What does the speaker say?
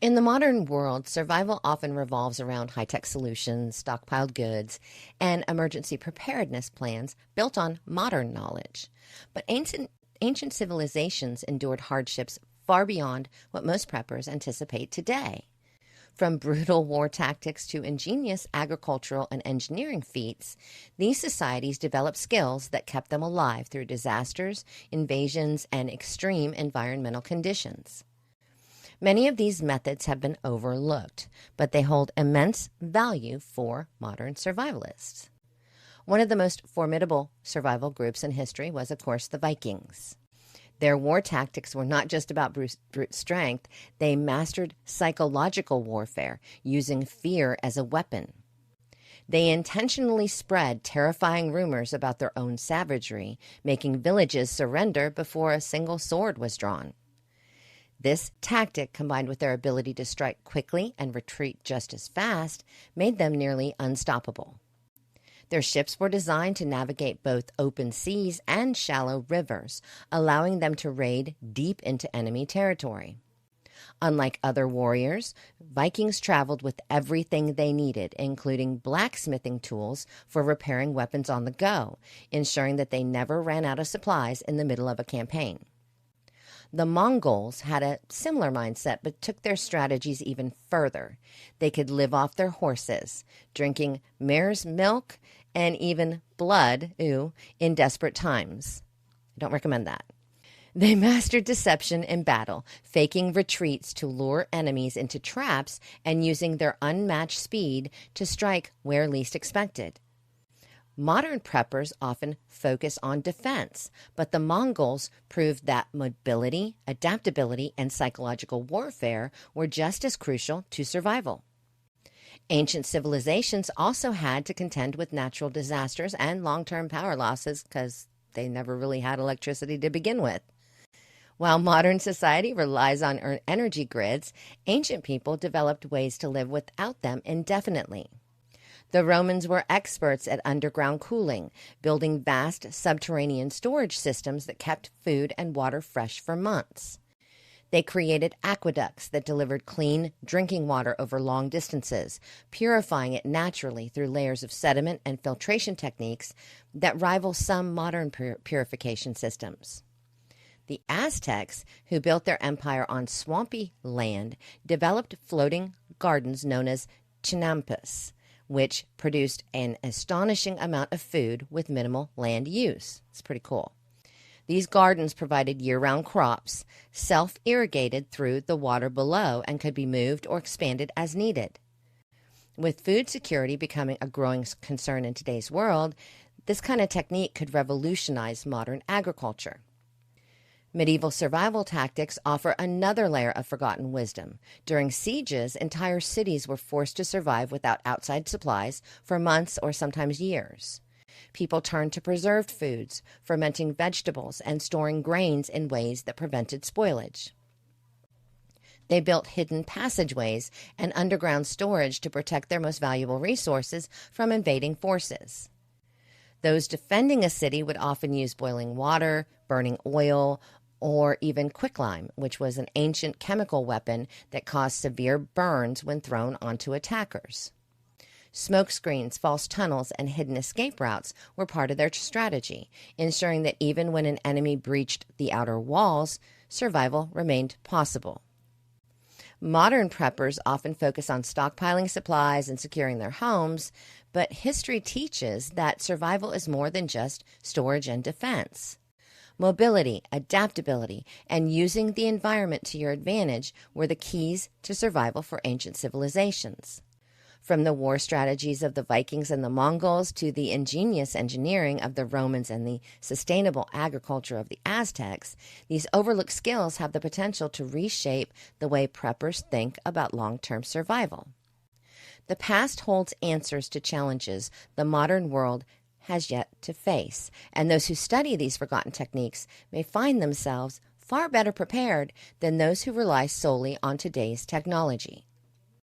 In the modern world, survival often revolves around high-tech solutions, stockpiled goods, and emergency preparedness plans built on modern knowledge. But ancient civilizations endured hardships far beyond what most preppers anticipate today. From brutal war tactics to ingenious agricultural and engineering feats, these societies developed skills that kept them alive through disasters, invasions, and extreme environmental conditions. Many of these methods have been overlooked, but they hold immense value for modern survivalists. One of the most formidable survival groups in history was, of course, the Vikings. Their war tactics were not just about brute strength. They mastered psychological warfare, using fear as a weapon. They intentionally spread terrifying rumors about their own savagery, making villages surrender before a single sword was drawn. This tactic, combined with their ability to strike quickly and retreat just as fast, made them nearly unstoppable. Their ships were designed to navigate both open seas and shallow rivers, allowing them to raid deep into enemy territory. Unlike other warriors, Vikings traveled with everything they needed, including blacksmithing tools for repairing weapons on the go, ensuring that they never ran out of supplies in the middle of a campaign. The Mongols had a similar mindset, but took their strategies even further. They could live off their horses, drinking mare's milk and even blood, in desperate times. I don't recommend that. They mastered deception in battle, faking retreats to lure enemies into traps and using their unmatched speed to strike where least expected. Modern preppers often focus on defense, but the Mongols proved that mobility, adaptability, and psychological warfare were just as crucial to survival. Ancient civilizations also had to contend with natural disasters and long-term power losses because they never really had electricity to begin with. While modern society relies on energy grids, ancient people developed ways to live without them indefinitely. The Romans were experts at underground cooling, building vast subterranean storage systems that kept food and water fresh for months. They created aqueducts that delivered clean drinking water over long distances, purifying it naturally through layers of sediment and filtration techniques that rival some modern purification systems. The Aztecs, who built their empire on swampy land, developed floating gardens known as chinampas, which produced an astonishing amount of food with minimal land use. It's pretty cool. These gardens provided year-round crops, self-irrigated through the water below, and could be moved or expanded as needed. With food security becoming a growing concern in today's world, this kind of technique could revolutionize modern agriculture. Medieval survival tactics offer another layer of forgotten wisdom. During sieges, entire cities were forced to survive without outside supplies for months or sometimes years. People turned to preserved foods, fermenting vegetables, and storing grains in ways that prevented spoilage. They built hidden passageways and underground storage to protect their most valuable resources from invading forces. Those defending a city would often use boiling water, burning oil, or even quicklime, which was an ancient chemical weapon that caused severe burns when thrown onto attackers. Smoke screens, false tunnels, and hidden escape routes were part of their strategy, ensuring that even when an enemy breached the outer walls, survival remained possible. Modern preppers often focus on stockpiling supplies and securing their homes, but history teaches that survival is more than just storage and defense. Mobility, adaptability, and using the environment to your advantage were the keys to survival for ancient civilizations. From the war strategies of the Vikings and the Mongols to the ingenious engineering of the Romans and the sustainable agriculture of the Aztecs, these overlooked skills have the potential to reshape the way preppers think about long-term survival. The past holds answers to challenges the modern world has yet to face, and those who study these forgotten techniques may find themselves far better prepared than those who rely solely on today's technology.